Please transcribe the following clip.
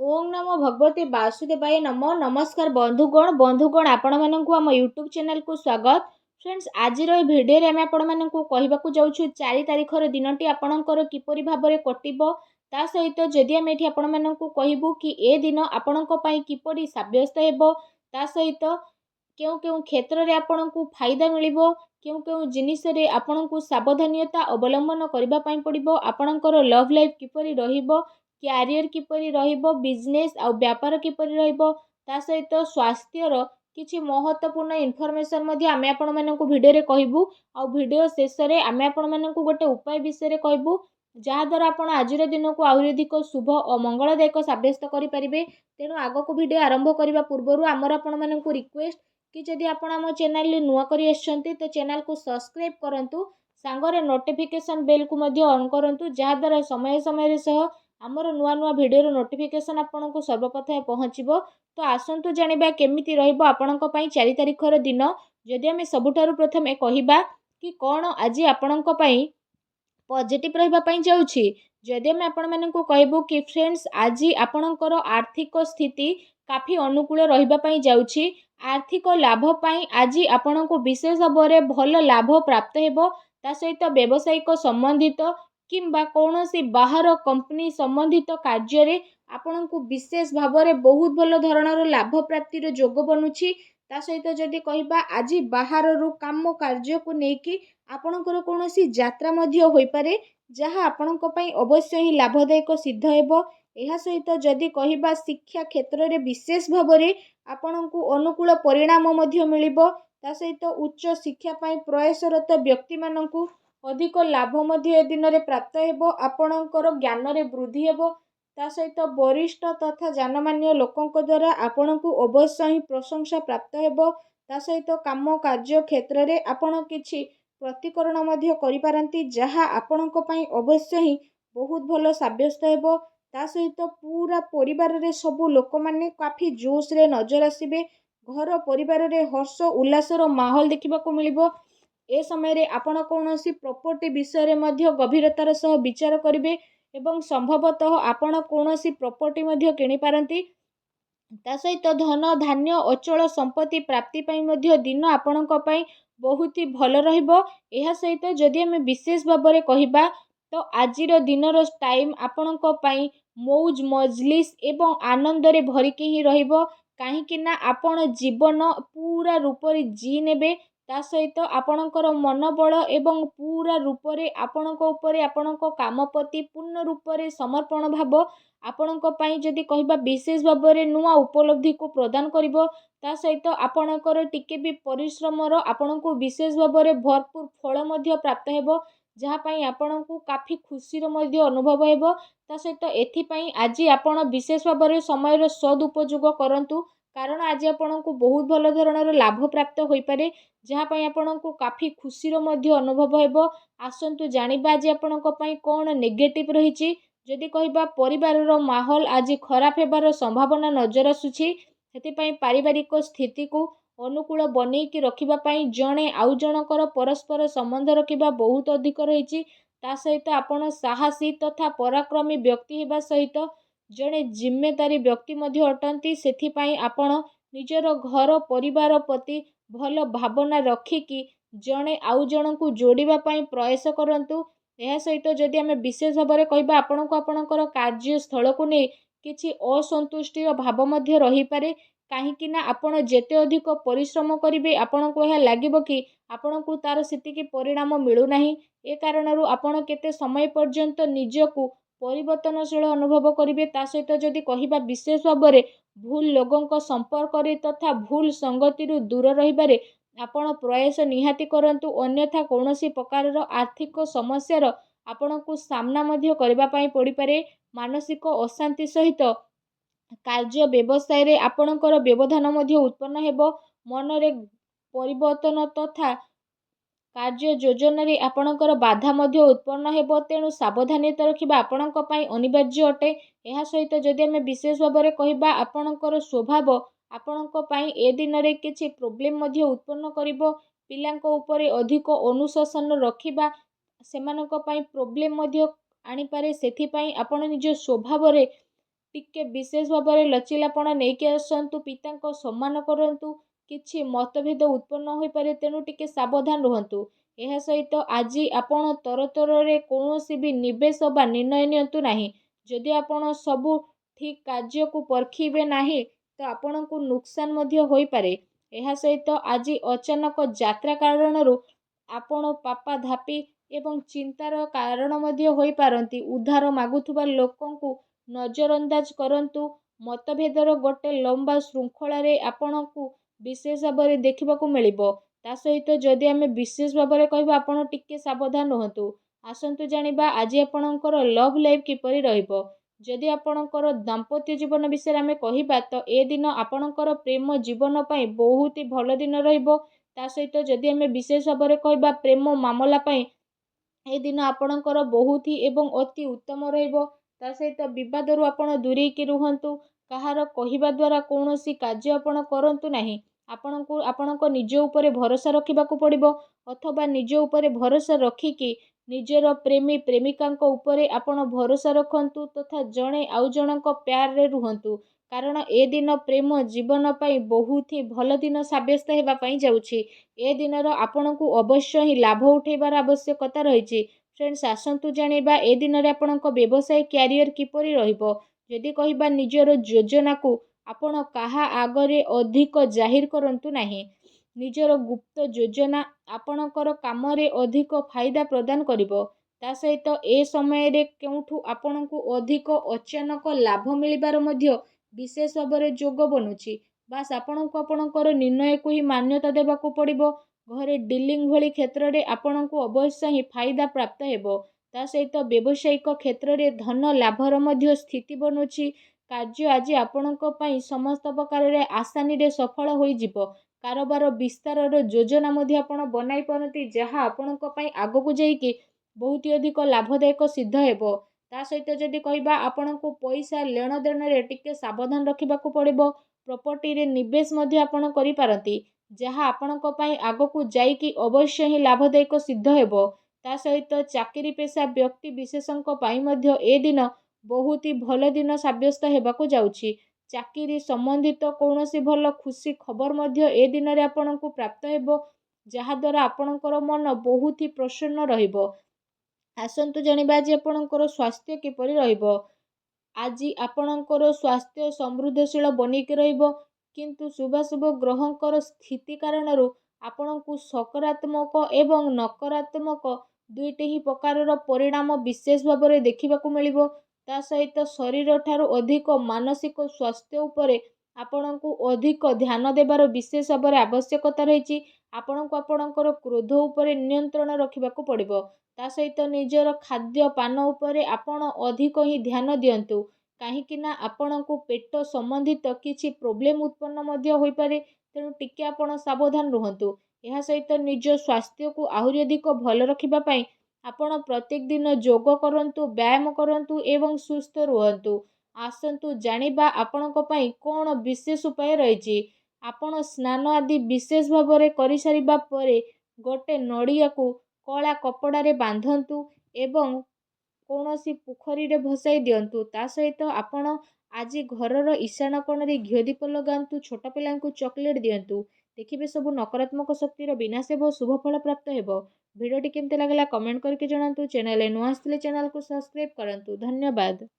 ओम नमो भगवते वासुदेवाय नमो नमस्कार बंधुगण आपण मानक आम यूट्यूब चैनल को स्वागत। फ्रेंड्स आज भिडियो आम आपण मानक कहवाक जाऊँ 4 तारिखर दिनटी आपणकर किपरि भाव में कटिबो ता सहित जदि आम ये आपण मानक कहबू कि ए दिन आपण किपरि सब्यस्त हेबो ता सहित क्यों क्यों क्षेत्र में आपण को फायदा मिलिबो क्यों क्यों जिनिस रे आपण को सावधानता अवलंबन करबा पई पड़िबो आपणकर लव लाइफ किपरि रहिबो क्यारियर किपरि रहिबो बिजनेस आ व्यापार किपरि रहिबो ता सहित स्वास्थ्यर किछि महत्वपूर्ण इनफॉरमेशन मध्ये आमे आपण मानक वीडियो रे कहबू आ वीडियो शेष रे आमे आपण मानक गोटे उपाय विषय रे कहबू जहा द्वारा आपण आजिर दिन को आहुरी अधिक शुभ और मंगलदायक सब्यस्त करि परिबे। तेणु आगो को वीडियो आरंभ करबा पूर्वरु आमर आपण मानक रिक्वेस्ट कि जदि आपण आम चैनल रे नुआ करी आछंती तो चैनल को सब्सक्राइब करंतु सांगरे नोटिफिकेशन बेल को मध्ये ऑन करंतु जहा द्वारा समय समय रे सह आमर नुआ नुआ वीडियो नोटिफिकेशन आपण को सर्वप्रथम पहुँचो। तो आसतु जानिबा केमिति रहइबो आपणक पई 4 तारिखर दिन। जदि आमे सबुठारु प्रथमे कहिबा कि कोन आज आपणक पई पॉजिटिव रहिबा पई जाउछि। जदि आमे आपण मानकु कहबो कि फ्रेंड्स आज आपणकर आर्थिक स्थिति काफी अनुकूल रहिबा पई जाउछि। आर्थिक लाभ पई आज आपणको विशेष भाव भल लाभ प्राप्त हेबो ता सहित व्यावसायिक संबंधित किंबा कौनसी बाहर कंपनी संबंधित कार्य रे आपणको विशेष भाव में बहुत भल धरणर लाभ प्राप्तिर जोग बनुछि। ता सहित जदि कहबा आज बाहर रु काम कार्य को लेकिन आपणकर कौनसी यात्रा मध्य होई पारे जहाँ आपणक पई अवश्य ही लाभदायक सिद्ध हेबो। एहा सहित जदि कहबा शिक्षा क्षेत्र रे विशेष भाव में आपणको अनुकूल परिणाम मध्य मिलिबो ता सहित उच्च शिक्षा पई प्रयासरत व्यक्ति माननकु अधिक लाभ मध्य ए दिन में प्राप्त हेबो। आपणकर ज्ञान रे वृद्धि हेबो ता सहित वरिष्ठ तथा जानमान्य लोकंक द्वारा आपणको अवश्य ही प्रशंसा प्राप्त हेबो ता सहित काम कार्य क्षेत्र रे आपण किछि प्रतिकरण मध्य करि पारंती जहाँ आपणक पई अवश्य ही बहुत भल सब्यस्त हेबो। ता सहित पूरा परिवार रे सब लोक माने काफी जोश रे नजर आसीबे घर परिवार रे हर्ष उल्लासर माहौल देखिबा को मिलिबो। ए समय रे आपण कौनसी प्रॉपर्टी विषय रे मध्य गभीरतार सह विचार करिवे एवं संभवतः आपण कौनसी प्रॉपर्टी मध्य किनि पारंती ता सहित धन धान्य अचल संपत्ति प्राप्ति पई मध्य दिन आपणक पई बहुत ही भल रहिबो। एहा सहित जदि आमे विशेष भाव में कहबा तो आजिर दिनर टाइम आपणक पई मौज मजलिस एवं आनंद रे भरिके ही रहिबो काहेकि ना आपण जीवन पूरा रूप रे जी नेबे ता सहित आपणकर मनोबल एवं पूरा रूप रे आपणक उपरे आपणक काम प्रति पूर्ण रूप रे समर्पण भाव आपणक पई जदि कहबा विशेष भाव में नुआ उपलब्धि को प्रदान करिवो ता सहित आपणकर टिके भी परिश्रमर आपणको विशेष भाव में भरपूर फल मध्य प्राप्त हेबो जहाँ पई आपणको काफी खुशीर मध्य अनुभव हेबो। ता सहित एथिपई आज आपण विशेष भाव में समय सदुपयोग करंतु कारण आज आपणको बहुत भल धरणर लाभ प्राप्त होई पारे जहाँ पई आपणको काफी खुशीर मध्य अनुभव हेबो। आसंतु जानिबा आज आपणक पई कोन नेगेटिव रहिछि। जदि कहबा परिवारर माहौल आज खराब हेबार संभावना नजर आसुछि सेतिपई पारिवारिक स्थिति को अनुकूल बनैकी रखिबा पई जणे आउ जनकर परस्पर संबंध रखिबा बहुत अधिक रहिछि। ता सहित आपण साहसी तथा पराक्रमी व्यक्ति हेबा सहित जणे जिम्मेदारी व्यक्ति मध्य अटंती सेथिपई आपण निजर घर परिवार प्रति भल भावना रखिकी जणे आउ जनकु जोड़िबा पई प्रयास करंतु। एहा सहित जदि आमे विशेष भाव में कहबा आपणको आपणकर कार्यस्थल को नहीं किछि असंतुष्टि भाव मध्य रही पारे काहेकि ना आपण जेते अधिक परिश्रम करिवे आपणको यह लागिबो कि आपणको तार सेतिकी परिणाम मिलु नाही। ए कारणरू आपण केते समय पर्यंत निजकु परिवर्तनशील अनुभव करिवे। ता सहित जदि कहबा विशेष भाव में भूल लोगों संपर्क रे तथा भूल संगति रु दूर रहिबारे आपण प्रयास निहाती करंतु अन्यथा कौनसी प्रकार आर्थिक समस्यार आपणको सामना मध्य करबा पई पड़ी पारे। मानसिक अशांति सहित कार्य व्यवसाय रे आपणकर व्यवधान मध्य उत्पन्न हेबो मन रे परिवर्तन तथा कार्य योजना रे आपणकर बाधा मध्य उत्पन्न हेबो। तेणु सावधानता रखिबा आपणक पई अनिवार्य अटे। एहा सहित जदि आमे विशेष भाव में कहबा आपणकर स्वभाव आपणक पई ए दिन रे किछि प्रॉब्लम मध्य उत्पन्न करिवो। पिलांक उपरे अधिक अनुशासन रखिबा सेमानक पई प्रॉब्लम मध्य आनी पारे सेथिपई आपण निज स्वभाव रे ଟିକେ ବିଶେଷ ଭାବରେ ଲଚିଲାପଣ ନେଇକି ଆସନ୍ତୁ। ପିତାଙ୍କ ସମ୍ମାନ କରନ୍ତୁ। କିଛି ମତଭେଦ ଉତ୍ପନ୍ନ ହୋଇପାରେ, ତେଣୁ ଟିକେ ସାବଧାନ ରୁହନ୍ତୁ। ଏହା ସହିତ ଆଜି ଆପଣ ତରତରରେ କୌଣସି ବି ନିବେଶ ବା ନିର୍ଣ୍ଣୟ ନିଅନ୍ତୁ ନାହିଁ। ଯଦି ଆପଣ ସବୁ ଠିକ୍ କାର୍ଯ୍ୟକୁ ପରଖିବେ ନାହିଁ ତ ଆପଣଙ୍କୁ ନୁକସାନ ମଧ୍ୟ ହୋଇପାରେ। ଏହା ସହିତ ଆଜି ଅଚାନକ ଯାତ୍ରା କାରଣରୁ ଆପଣ ପାପା ଧାପି ଏବଂ ଚିନ୍ତାର କାରଣ ମଧ୍ୟ ହୋଇପାରନ୍ତି। ଉଦ୍ଧାର ମାଗୁଥିବା ଲୋକଙ୍କୁ ନଜରଅନ୍ଦାଜ କରନ୍ତୁ। ମତଭେଦର ଗୋଟେ ଲମ୍ବା ଶୃଙ୍ଖଳାରେ ଆପଣଙ୍କୁ ବିଶେଷ ଭାବରେ ଦେଖିବାକୁ ମିଳିବ। ତା ସହିତ ଯଦି ଆମେ ବିଶେଷ ଭାବରେ କହିବା, ଆପଣ ଟିକେ ସାବଧାନ ରୁହନ୍ତୁ। ଆସନ୍ତୁ ଜାଣିବା ଆଜି ଆପଣଙ୍କର ଲଭ୍ ଲାଇଫ୍ କିପରି ରହିବ। ଯଦି ଆପଣଙ୍କର ଦାମ୍ପତ୍ୟ ଜୀବନ ବିଷୟରେ ଆମେ କହିବା ତ ଏ ଦିନ ଆପଣଙ୍କର ପ୍ରେମ ଜୀବନ ପାଇଁ ବହୁତ ହି ଭଲ ଦିନ ରହିବ। ତା ସହିତ ଯଦି ଆମେ ବିଶେଷ ଭାବରେ କହିବା ପ୍ରେମ ମାମଲା ପାଇଁ ଏ ଦିନ ଆପଣଙ୍କର ବହୁତ ହି ଏବଂ ଅତି ଉତ୍ତମ ରହିବ। ତା ସହିତ ବିବାଦରୁ ଆପଣ ଦୂରେଇକି ରୁହନ୍ତୁ। କାହାର କହିବା ଦ୍ୱାରା କୌଣସି କାର୍ଯ୍ୟ ଆପଣ କରନ୍ତୁ ନାହିଁ। ଆପଣଙ୍କୁ ଆପଣଙ୍କ ନିଜ ଉପରେ ଭରସା ରଖିବାକୁ ପଡ଼ିବ, ଅଥବା ନିଜ ଉପରେ ଭରସା ରଖିକି ନିଜର ପ୍ରେମୀ ପ୍ରେମିକାଙ୍କ ଉପରେ ଆପଣ ଭରସା ରଖନ୍ତୁ ତଥା ଜଣେ ଆଉ ଜଣଙ୍କ ପ୍ୟାରରେ ରୁହନ୍ତୁ। କାରଣ ଏ ଦିନ ପ୍ରେମ ଜୀବନ ପାଇଁ ବହୁତ ହି ଭଲ ଦିନ ସାବ୍ୟସ୍ତ ହେବା ପାଇଁ ଯାଉଛି। ଏ ଦିନର ଆପଣଙ୍କୁ ଅବଶ୍ୟ ହିଁ ଲାଭ ଉଠାଇବାର ଆବଶ୍ୟକତା ରହିଛି। ଫ୍ରେଣ୍ଡସ୍, ଆସନ୍ତୁ ଜାଣିବା ଏ ଦିନରେ ଆପଣଙ୍କ ବ୍ୟବସାୟ କ୍ୟାରିୟର କିପରି ରହିବ। ଯଦି କହିବା ନିଜର ଯୋଜନାକୁ ଆପଣ କାହା ଆଗରେ ଅଧିକ ଜାହିର କରନ୍ତୁ ନାହିଁ। ନିଜର ଗୁପ୍ତ ଯୋଜନା ଆପଣଙ୍କର କାମରେ ଅଧିକ ଫାଇଦା ପ୍ରଦାନ କରିବ। ତା ସହିତ ଏ ସମୟରେ କେଉଁଠୁ ଆପଣଙ୍କୁ ଅଧିକ ଅଚାନକ ଲାଭ ମିଳିବାର ମଧ୍ୟ ବିଶେଷ ଭାବରେ ଯୋଗ ବନୁଛି। ବାସ୍ ଆପଣଙ୍କୁ ଆପଣଙ୍କର ନିର୍ଣ୍ଣୟକୁ ହିଁ ମାନ୍ୟତା ଦେବାକୁ ପଡ଼ିବ। ଘରେ ଡିଲିଂ ଭଳି କ୍ଷେତ୍ରରେ ଆପଣଙ୍କୁ ଅବଶ୍ୟ ହିଁ ଫାଇଦା ପ୍ରାପ୍ତ ହେବ। ତା ସହିତ ବ୍ୟବସାୟିକ କ୍ଷେତ୍ରରେ ଧନ ଲାଭର ମଧ୍ୟ ସ୍ଥିତି ବନୁଛି। କାର୍ଯ୍ୟ ଆଜି ଆପଣଙ୍କ ପାଇଁ ସମସ୍ତ ପ୍ରକାରରେ ଆସାନୀରେ ସଫଳ ହୋଇଯିବ। କାରବାର ବିସ୍ତାରର ଯୋଜନା ମଧ୍ୟ ଆପଣ ବନାଇ ପାରନ୍ତି, ଯାହା ଆପଣଙ୍କ ପାଇଁ ଆଗକୁ ଯାଇକି ବହୁତ ଅଧିକ ଲାଭଦାୟକ ସିଦ୍ଧ ହେବ। ତା ସହିତ ଯଦି କହିବା ଆପଣଙ୍କୁ ପଇସା ନେଣ ଦେଣରେ ଟିକେ ସାବଧାନ ରଖିବାକୁ ପଡ଼ିବ। ପ୍ରପର୍ଟିରେ ନିବେଶ ମଧ୍ୟ ଆପଣ କରିପାରନ୍ତି, ଯାହା ଆପଣଙ୍କ ପାଇଁ ଆଗକୁ ଯାଇକି ଅବଶ୍ୟ ହିଁ ଲାଭଦାୟକ ସିଦ୍ଧ ହେବ। ତା ସହିତ ଚାକିରି ପେଶା ବ୍ୟକ୍ତି ବିଶେଷଙ୍କ ପାଇଁ ମଧ୍ୟ ଏ ଦିନ ବହୁତ ହି ଭଲ ଦିନ ସାବ୍ୟସ୍ତ ହେବାକୁ ଯାଉଛି। ଚାକିରି ସମ୍ବନ୍ଧିତ କୌଣସି ଭଲ ଖୁସି ଖବର ମଧ୍ୟ ଏ ଦିନରେ ଆପଣଙ୍କୁ ପ୍ରାପ୍ତ ହେବ, ଯାହାଦ୍ୱାରା ଆପଣଙ୍କର ମନ ବହୁତ ହି ପ୍ରସନ୍ନ ରହିବ। ଆସନ୍ତୁ ଜାଣିବା ଆଜି ଆପଣଙ୍କର ସ୍ୱାସ୍ଥ୍ୟ କିପରି ରହିବ। ଆଜି ଆପଣଙ୍କର ସ୍ୱାସ୍ଥ୍ୟ ସମୃଦ୍ଧଶୀଳ ବନିକି ରହିବ, କିନ୍ତୁ ଶୁଭାଶୁଭ ଗ୍ରହଙ୍କର ସ୍ଥିତି କାରଣରୁ ଆପଣଙ୍କୁ ସକାରାତ୍ମକ ଏବଂ ନକାରାତ୍ମକ ଦୁଇଟି ହିଁ ପ୍ରକାରର ପରିଣାମ ବିଶେଷ ଭାବରେ ଦେଖିବାକୁ ମିଳିବ। ତା ସହିତ ଶରୀର ଠାରୁ ଅଧିକ ମାନସିକ ସ୍ୱାସ୍ଥ୍ୟ ଉପରେ ଆପଣଙ୍କୁ ଅଧିକ ଧ୍ୟାନ ଦେବାର ବିଶେଷ ଭାବରେ ଆବଶ୍ୟକତା ରହିଛି। ଆପଣଙ୍କୁ ଆପଣଙ୍କର କ୍ରୋଧ ଉପରେ ନିୟନ୍ତ୍ରଣ ରଖିବାକୁ ପଡ଼ିବ। ତା ସହିତ ନିଜର ଖାଦ୍ୟ ପାନ ଉପରେ ଆପଣ ଅଧିକ ହିଁ ଧ୍ୟାନ ଦିଅନ୍ତୁ, କାହିଁକି ନା ଆପଣଙ୍କୁ ପେଟ ସମ୍ବନ୍ଧିତ କିଛି ପ୍ରୋବ୍ଲେମ୍ ଉତ୍ପନ୍ନ ମଧ୍ୟ ହୋଇପାରେ, ତେଣୁ ଟିକେ ଆପଣ ସାବଧାନ ରୁହନ୍ତୁ। ଏହା ସହିତ ନିଜ ସ୍ୱାସ୍ଥ୍ୟକୁ ଆହୁରି ଅଧିକ ଭଲ ରଖିବା ପାଇଁ ଆପଣ ପ୍ରତ୍ୟେକ ଦିନ ଯୋଗ କରନ୍ତୁ, ବ୍ୟାୟାମ କରନ୍ତୁ ଏବଂ ସୁସ୍ଥ ରୁହନ୍ତୁ। ଆସନ୍ତୁ ଜାଣିବା ଆପଣଙ୍କ ପାଇଁ କ'ଣ ବିଶେଷ ଉପାୟ ରହିଛି। ଆପଣ ସ୍ନାନ ଆଦି ବିଶେଷ ଭାବରେ କରିସାରିବା ପରେ ଗୋଟେ ନଡ଼ିଆକୁ କଳା କପଡ଼ାରେ ବାନ୍ଧନ୍ତୁ ଏବଂ କୌଣସି ପୋଖରୀରେ ଭସାଇ ଦିଅନ୍ତୁ। ତା ସହିତ ଆପଣ ଆଜି ଘରର ଇଶାନ କୋଣରେ ଘିଅ ଦୀପ ଲଗାନ୍ତୁ, ଛୋଟ ପିଲାଙ୍କୁ ଚକୋଲେଟ୍ ଦିଅନ୍ତୁ। ଦେଖିବେ ସବୁ ନକାରାତ୍ମକ ଶକ୍ତିର ବିନାଶ ହେବ, ଶୁଭ ଫଳ ପ୍ରାପ୍ତ ହେବ। ଭିଡ଼ିଓଟି କେମିତି ଲାଗିଲା କମେଣ୍ଟ କରିକି ଜଣାନ୍ତୁ। ଚ୍ୟାନେଲରେ ନୂଆ ଆସିଥିଲେ ଚ୍ୟାନେଲକୁ ସବସ୍କ୍ରାଇବ୍ କରନ୍ତୁ। ଧନ୍ୟବାଦ।